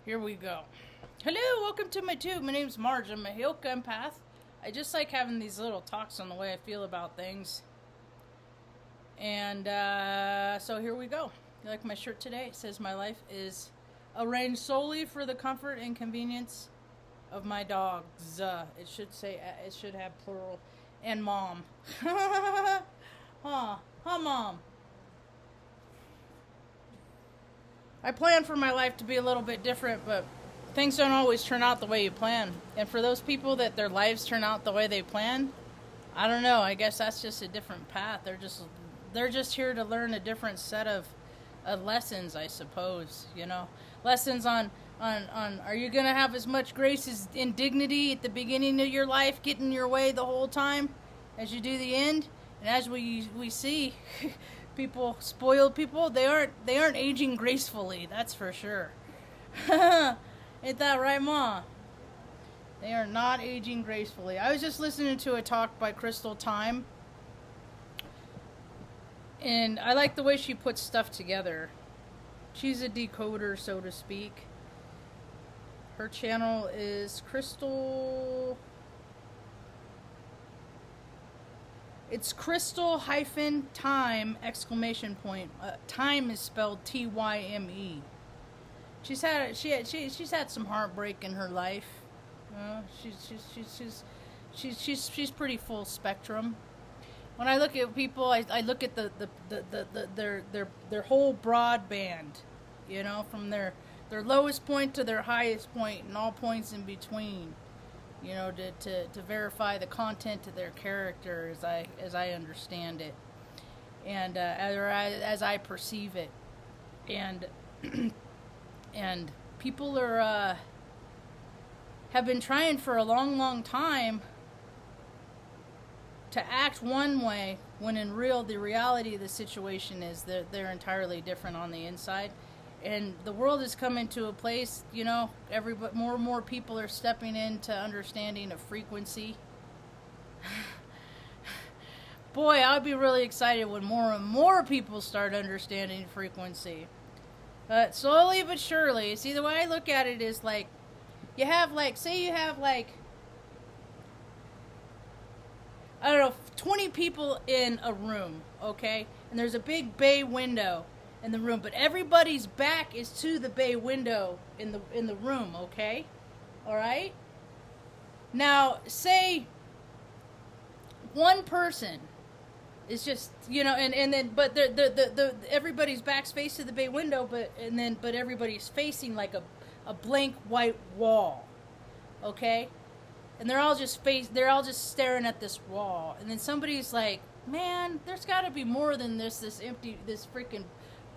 Here we go. Hello, welcome to my tube. My name's Marge. I'm a Hilk empath. I just like having these little talks on the way I feel about things. And so here we go. You like my shirt today? It says my life is arranged solely for the comfort and convenience of my dogs. It should say, it should have plural. And mom. Huh, mom. I plan for my life to be a little bit different, but things don't always turn out the way you plan. And for those people that their lives turn out the way they plan, I don't know. I guess that's just a different path. They're just here to learn a different set of lessons, I suppose. You know, lessons on are you gonna have as much grace as and dignity at the beginning of your life, getting your way the whole time, as you do the end, and as we see. People, spoiled people, they aren't aging gracefully, that's for sure. Ain't that right, Ma? They are not aging gracefully. I was just listening to a talk by Crystal Time, and I like the way she puts stuff together. She's a decoder, so to speak. Her channel is Crystal... It's crystal-time, exclamation point. Time is spelled T-Y-M-E. She's had some heartbreak in her life. She's pretty full spectrum. When I look at people, I look at their whole broadband, you know, from their lowest point to their highest point and all points in between. You know, to verify the content of their character as I understand it, and as I perceive it, and and people are have been trying for a long time to act one way when in the reality of the situation is that they're entirely different on the inside. And the world is coming to a place, you know, more and more people are stepping into understanding of frequency. Boy, I would be really excited when more and more people start understanding frequency. But slowly but surely, see, the way I look at it is like, you have like, say you have like, I don't know, 20 people in a room, okay? And there's a big bay window in the room, but everybody's back is to the bay window in the room, okay? All right? Now, say one person is just, you know, and then but the everybody's back's face to the bay window, but everybody's facing like a blank white wall. Okay? And they're all just staring at this wall. And then somebody's like, "Man, there's got to be more than this freaking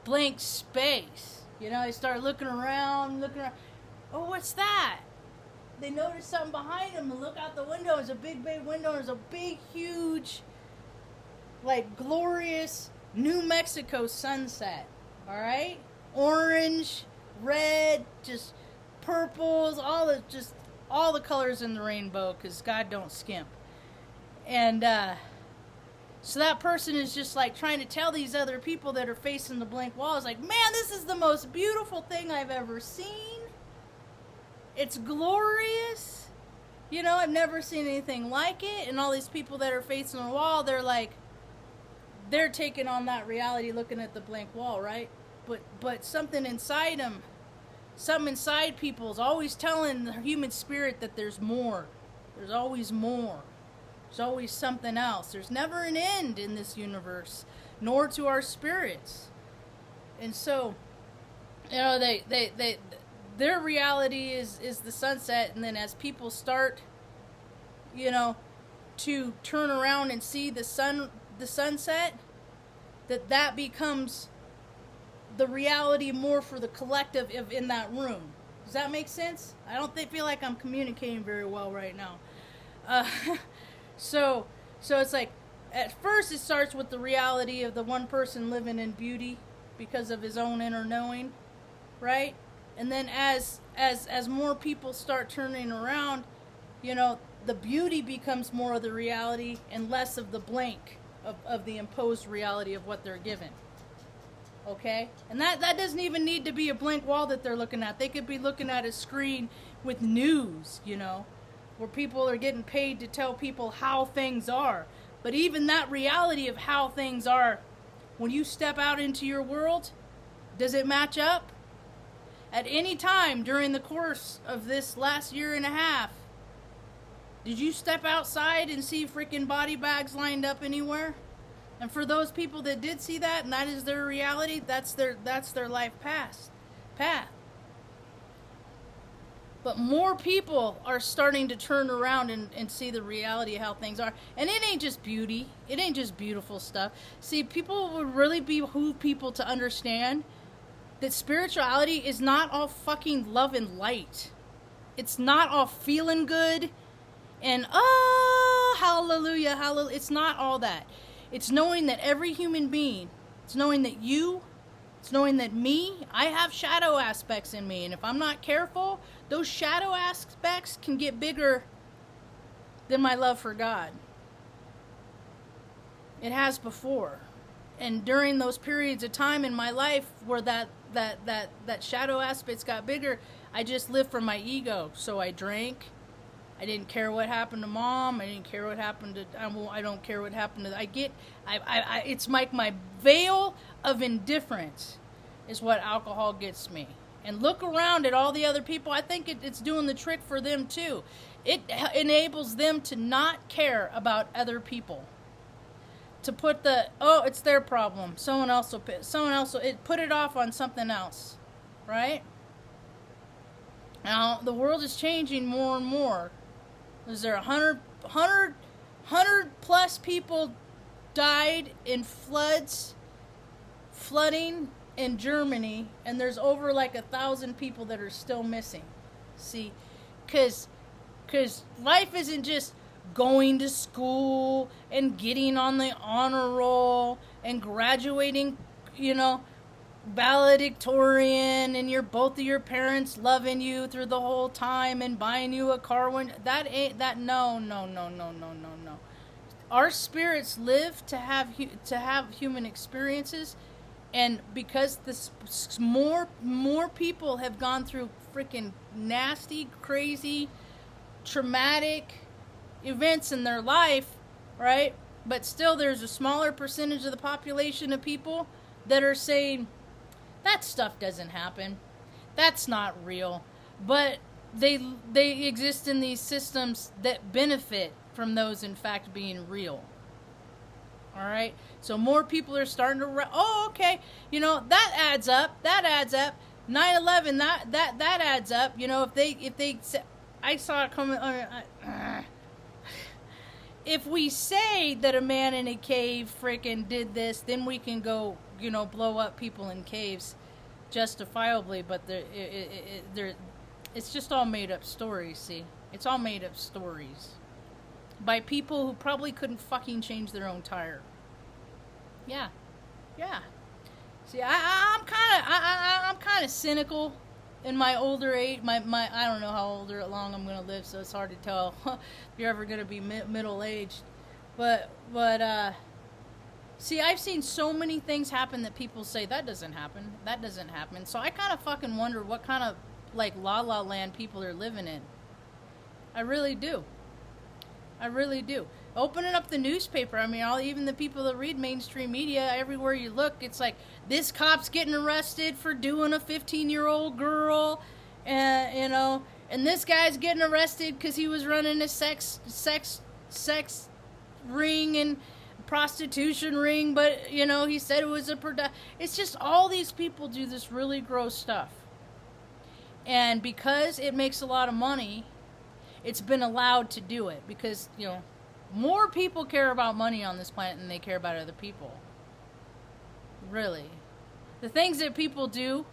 blank space." You know, they start looking around. Oh, what's that? They notice something behind them and look out the window. There's a big bay window. There's a big, huge, like, glorious New Mexico sunset. All right? Orange, red, just purples, all the colors in the rainbow, because God don't skimp. And, so that person is just like trying to tell these other people that are facing the blank walls, like, man, this is the most beautiful thing I've ever seen. It's glorious. You know, I've never seen anything like it. And all these people that are facing the wall, they're taking on that reality looking at the blank wall, right? But something inside them, something inside people is always telling the human spirit that there's more. There's always more. There's always something else. There's never an end in this universe, nor to our spirits. And so, you know, their reality is the sunset, and then as people start, you know, to turn around and see the sunset, that becomes the reality more for the collective in that room. Does that make sense? I don't feel like I'm communicating very well right now. So it's like, at first it starts with the reality of the one person living in beauty because of his own inner knowing, right? And then as more people start turning around, you know, the beauty becomes more of the reality and less of the blank of the imposed reality of what they're given. Okay? And that doesn't even need to be a blank wall that they're looking at. They could be looking at a screen with news, you know, where people are getting paid to tell people how things are. But even that reality of how things are, when you step out into your world, does it match up? At any time during the course of this last year and a half, did you step outside and see freaking body bags lined up anywhere? And for those people that did see that, and that is their reality, that's their life path. But more people are starting to turn around and see the reality of how things are. And it ain't just beauty. It ain't just beautiful stuff. See, people would really behoove people to understand that spirituality is not all fucking love and light. It's not all feeling good and, oh, hallelujah, hallelujah. It's not all that. It's knowing that every human being, it's knowing that you, it's knowing that me, I have shadow aspects in me. And if I'm not careful, those shadow aspects can get bigger than my love for God. It has before. And during those periods of time in my life where that shadow aspects got bigger, I just lived for my ego. So I drank. I didn't care what happened to mom. I didn't care what happened to. I don't care what happened to. It's like my veil of indifference is what alcohol gets me. And look around at all the other people. I think it's doing the trick for them too. It enables them to not care about other people. To put it's their problem. Someone else will put it off on something else, right? Now the world is changing more and more. Is there 100 plus people died in flooding in Germany, and there's over like 1,000 people that are still missing. See, because life isn't just going to school and getting on the honor roll and graduating, you know, valedictorian, and both of your parents loving you through the whole time and buying you a car when no. Our spirits live to have human experiences, and because more people have gone through freaking nasty, crazy, traumatic events in their life, right? But still there's a smaller percentage of the population of people that are saying that stuff doesn't happen, that's not real, but they exist in these systems that benefit from those in fact being real. All right, so more people are starting to okay, you know, that adds up 9/11, that adds up, you know. If they I saw it coming. If we say that a man in a cave freaking did this, then we can go, you know, blow up people in caves justifiably. But it's just all made up stories, see? It's all made up stories. By people who probably couldn't fucking change their own tire. Yeah. See, I'm kind of cynical in my older age. My I don't know how old or long I'm gonna live, so it's hard to tell if you're ever gonna be middle aged. But see, I've seen so many things happen that people say that doesn't happen. So I kind of fucking wonder what kind of like la la land people are living in. I really do. Opening up the newspaper, I mean, even the people that read mainstream media, everywhere you look, it's like, this cop's getting arrested for doing a 15-year-old girl, and, you know, and this guy's getting arrested because he was running a sex ring and prostitution ring, but, you know, he said it was it's just all these people do this really gross stuff. And because it makes a lot of money, it's been allowed to do it because, you know, more people care about money on this planet than they care about other people. Really. The things that people do,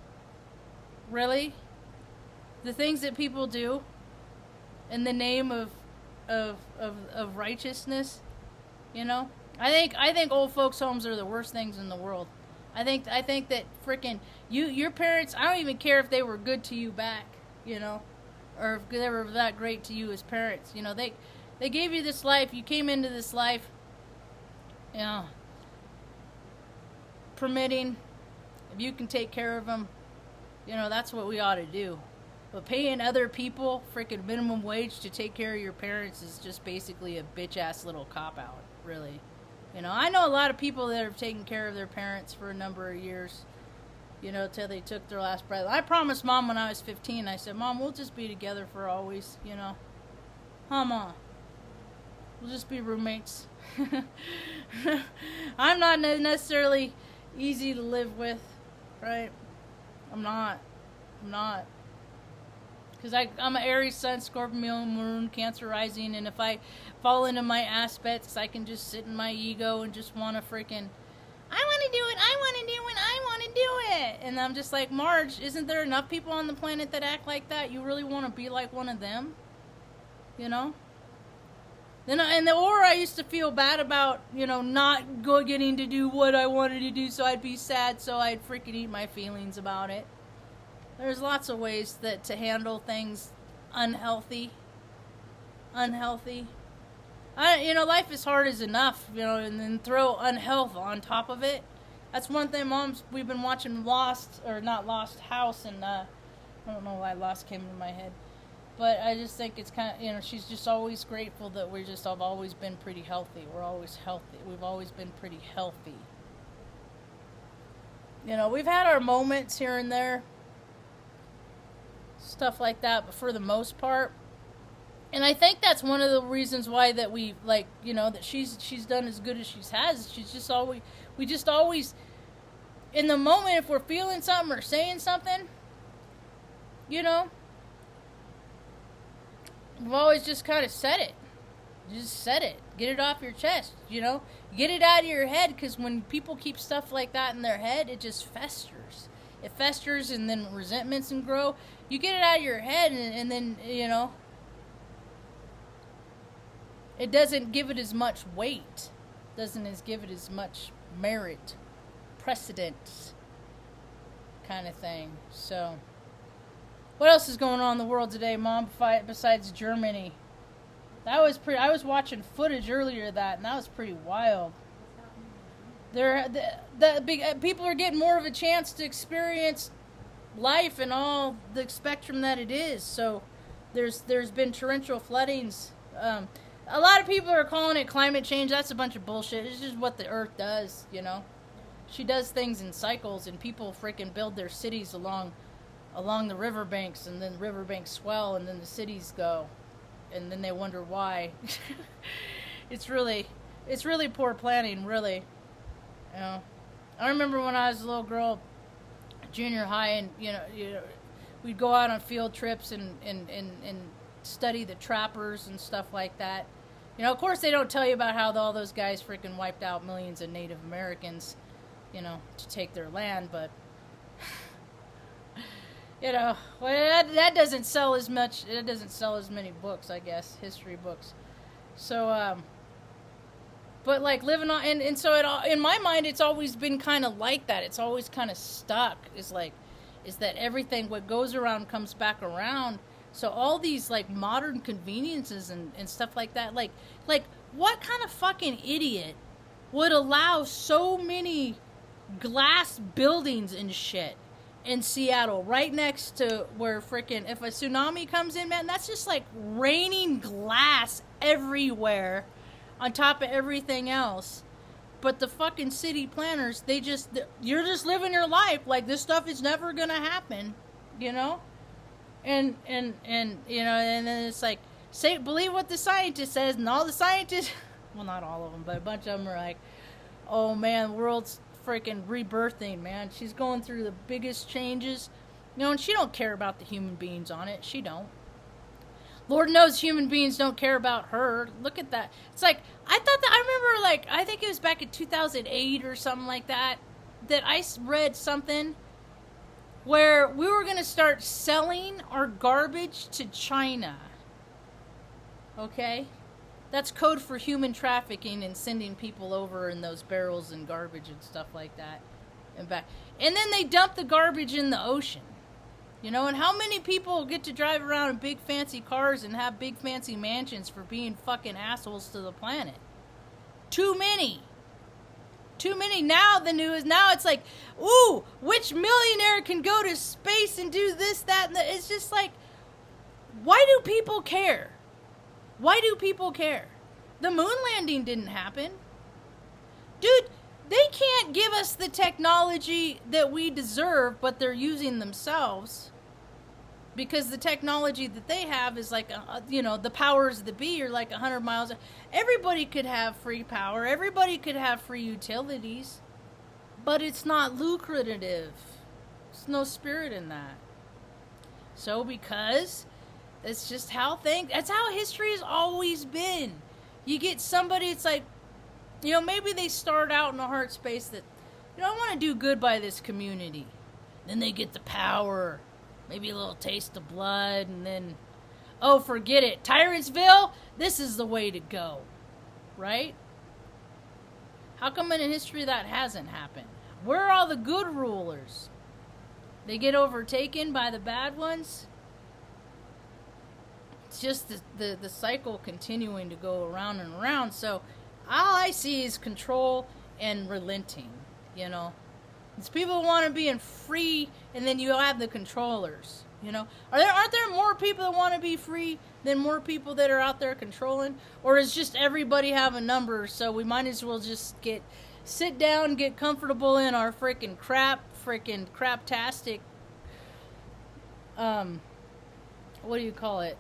really, the things that people do in the name of righteousness, you know? I think old folks' homes are the worst things in the world. I think that freaking your parents, I don't even care if they were good to you back, you know, or if they were that great to you as parents. You know, they gave you this life. You came into this life, you know, permitting If you can take care of them, you know, that's what we ought to do. But paying other people freaking minimum wage to take care of your parents is just basically a bitch-ass little cop-out, really. You know, I know a lot of people that have taken care of their parents for a number of years, you know, till they took their last breath. I promised Mom when I was 15, I said, Mom, we'll just be together for always, you know. Huh, Mom? We'll just be roommates. I'm not necessarily easy to live with, right? I'm not. Because I'm an Aries Sun, Scorpio Moon, Cancer Rising, and if I fall into my aspects, I can just sit in my ego and just want to freaking, I want to do it, I want to do it, I want to do it. And I'm just like, Marge, isn't there enough people on the planet that act like that? You really want to be like one of them? You know? Or I used to feel bad about, you know, not getting to do what I wanted to do, so I'd be sad, so I'd freaking eat my feelings about it. There's lots of ways to handle things unhealthy. You know, life is hard as enough, you know, and then throw unhealth on top of it. That's one thing, we've been watching House, and I don't know why Lost came into my head. But I just think it's kind of, you know, she's just always grateful that have always been pretty healthy. We're always healthy. We've always been pretty healthy. You know, we've had our moments here and there. Stuff like that, but for the most part, and I think that's one of the reasons why that we, like, you know, that she's done as good as she has. We just always in the moment, if we're feeling something or saying something, you know, we've always just kind of said it. Just said it. Get it off your chest, you know, get it out of your head, because when people keep stuff like that in their head, it just festers. It festers, and then resentments and grow. You get it out of your head, and then, you know, it doesn't give it as much weight. Doesn't give it as much merit, precedence, kind of thing. So, what else is going on in the world today, Mom, besides Germany? That was pretty. I was watching footage earlier of that, and that was pretty wild. People are getting more of a chance to experience life and all the spectrum that it is. So there's been torrential floodings. A lot of people are calling it climate change. That's a bunch of bullshit. It's just what the earth does, you know. She does things in cycles, and people freaking build their cities along the riverbanks, and then the riverbanks swell, and then the cities go, and then they wonder why. It's really poor planning, really. You know, I remember when I was a little girl, junior high, and you know, we'd go out on field trips and study the trappers and stuff like that. You know, of course, they don't tell you about how all those guys freaking wiped out millions of Native Americans, you know, to take their land, but you know, well, that doesn't sell as much. It doesn't sell as many books, I guess, history books. So, but like living on, and so in my mind, it's always been kind of like that. It's always kind of stuck. Is that everything what goes around comes back around. So all these like modern conveniences and stuff like that, like what kind of fucking idiot would allow so many glass buildings and shit in Seattle, right next to where freaking, if a tsunami comes in, man, that's just like raining glass everywhere on top of everything else. But the fucking city planners, you're just living your life like this stuff is never gonna happen, you know? And you know, and then it's like, believe what the scientist says, and all the scientists, well, not all of them, but a bunch of them are like, oh man, the world's freaking rebirthing, man. She's going through the biggest changes, you know, and she don't care about the human beings on it. She don't. Lord knows human beings don't care about her. Look at that. It's like, I remember, like, I think it was back in 2008 or something like that I read something where we were going to start selling our garbage to China. Okay? That's code for human trafficking and sending people over in those barrels and garbage and stuff like that and back. And then they dump the garbage in the ocean. You know, and how many people get to drive around in big fancy cars and have big fancy mansions for being fucking assholes to the planet? Too many. too many. Now the news, now it's like, ooh, which millionaire can go to space and do this, that, and it's just like, why do people care? Why do people care? The moon landing didn't happen. Dude, they can't give us the technology that we deserve, but they're using themselves. Because the technology that they have is like, the powers that be are like 100 miles. Everybody could have free power. Everybody could have free utilities. But it's not lucrative. There's no spirit in that. So because it's just that's how history has always been. You get somebody, it's like, maybe they start out in a heart space that, I want to do good by this community. Then they get the power. Maybe a little taste of blood, and then, oh, forget it. Tyrantsville, this is the way to go. Right? How come in history that hasn't happened? Where are all the good rulers? They get overtaken by the bad ones? It's just the cycle continuing to go around and around. So all I see is control and relenting, It's people who want to be in free, and then you have the controllers, Aren't there more people that want to be free than more people that are out there controlling? Or is just everybody have a number, so we might as well just sit down, get comfortable in our freaking craptastic, what do you call it?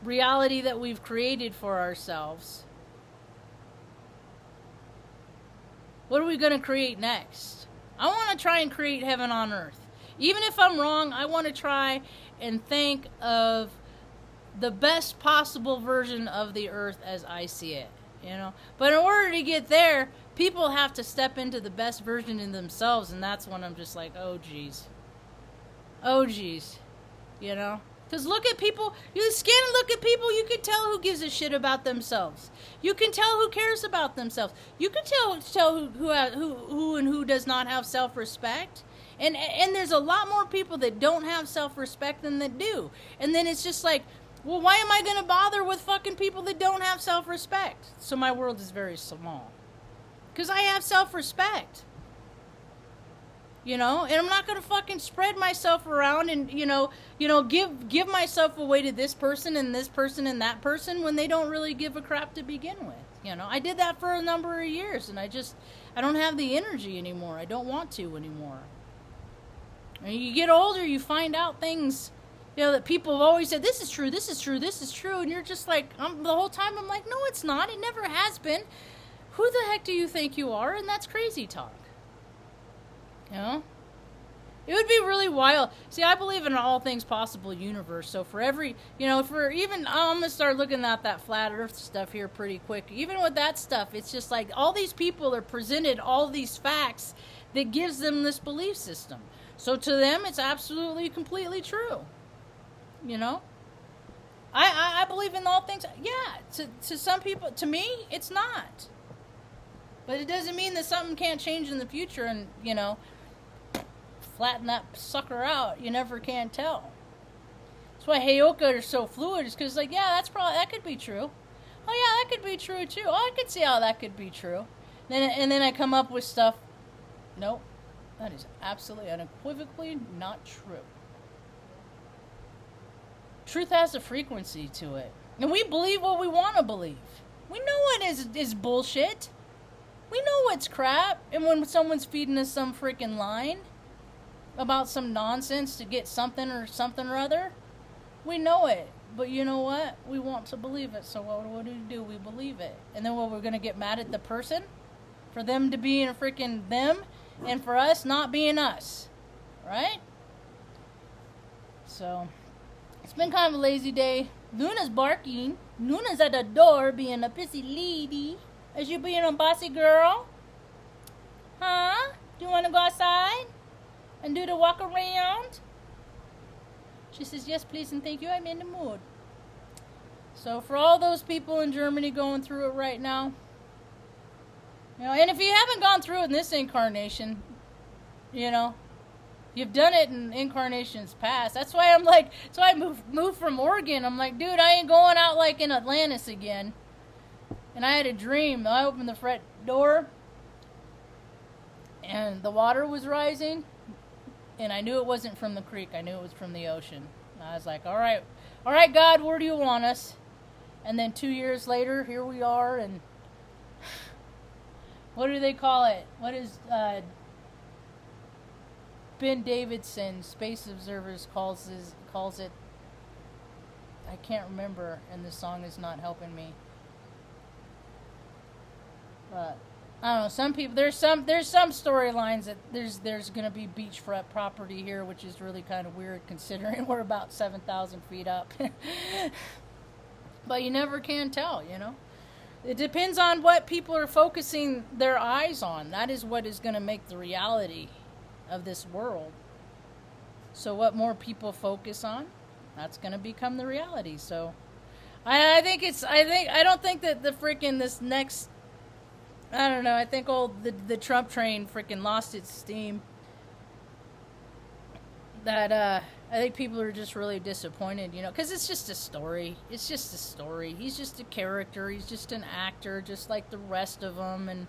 Reality that we've created for ourselves. What are we going to create next? I want to try and create heaven on earth. Even if I'm wrong, I want to try and think of the best possible version of the earth as I see it, But in order to get there, people have to step into the best version in themselves, and that's when I'm just like, oh, geez. Because look at people, you scan and look at people, you can tell who gives a shit about themselves. You can tell who cares about themselves. You can tell who and who does not have self-respect. And there's a lot more people that don't have self-respect than that do. And then it's just like, well, why am I going to bother with fucking people that don't have self-respect? So my world is very small. Because I have self-respect. And I'm not going to fucking spread myself around and, give myself away to this person and that person when they don't really give a crap to begin with. I did that for a number of years, and I don't have the energy anymore. I don't want to anymore. And you get older, you find out things, that people have always said, this is true, this is true, this is true, and you're just like, the whole time I'm like, no, it's not, it never has been. Who the heck do you think you are? And that's crazy talk. It would be really wild. See, I believe in an all things possible universe. So for every, I'm going to start looking at that flat earth stuff here pretty quick. Even with that stuff, it's just like all these people are presented all these facts that gives them this belief system. So to them, it's absolutely, completely true. I believe in all things. Yeah, to some people, to me, it's not. But it doesn't mean that something can't change in the future and, flatten that sucker out. You never can tell. That's why Heyoka are so fluid. Is because, that could be true. Oh, yeah, that could be true, too. Oh, I could see how that could be true. And then I come up with stuff. Nope. That is absolutely, unequivocally not true. Truth has a frequency to it. And we believe what we want to believe. We know what is bullshit. We know what's crap. And when someone's feeding us some freaking line about some nonsense to get something or other, we know it. But you know what? We want to believe it. So what do? We believe it. And then we're going to get mad at the person for them to be a freaking them and for us not being us. Right? So, it's been kind of a lazy day. Luna's barking. Luna's at the door being a pissy lady. Is you being a bossy girl? Huh? Do you want to go outside and do the walk around? She says, yes, please, and thank you. I'm in the mood. So for all those people in Germany going through it right now, and if you haven't gone through it in this incarnation, you've done it in incarnations past. That's why I moved from Oregon. I'm like, dude, I ain't going out like in Atlantis again. And I had a dream. I opened the front door, and the water was rising, and I knew it wasn't from the creek. I knew it was from the ocean. And I was like, all right, God, where do you want us? And then 2 years later, here we are, and what do they call it? What is Ben Davidson, Space Observers, calls it? I can't remember, and the song is not helping me. But I don't know. Some people, there's some storylines that there's going to be beachfront property here, which is really kind of weird considering we're about 7,000 feet up. But you never can tell, you know. It depends on what people are focusing their eyes on. That is what is going to make the reality of this world. So what more people focus on, that's going to become the reality. So I don't think that the freaking this next, I don't know, I think the Trump train freaking lost its steam. That I think people are just really disappointed, you know, because it's just a story. It's just a story. He's just a character. He's just an actor, just like the rest of them, and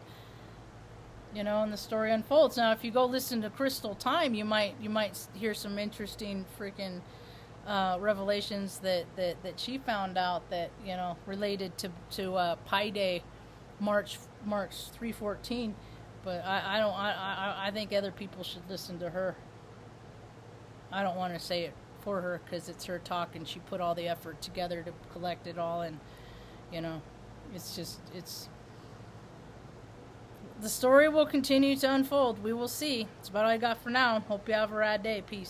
you know, and the story unfolds. Now, if you go listen to Crystal Time, you might hear some interesting freaking revelations that she found out that, you know, related to Pi Day, March 3/14. But I think other people should listen to her. I don't want to say it for her because it's her talk and she put all the effort together to collect it all, and you know, it's the story will continue to unfold. We will see. That's about all I got for now. Hope you have a rad day. Peace.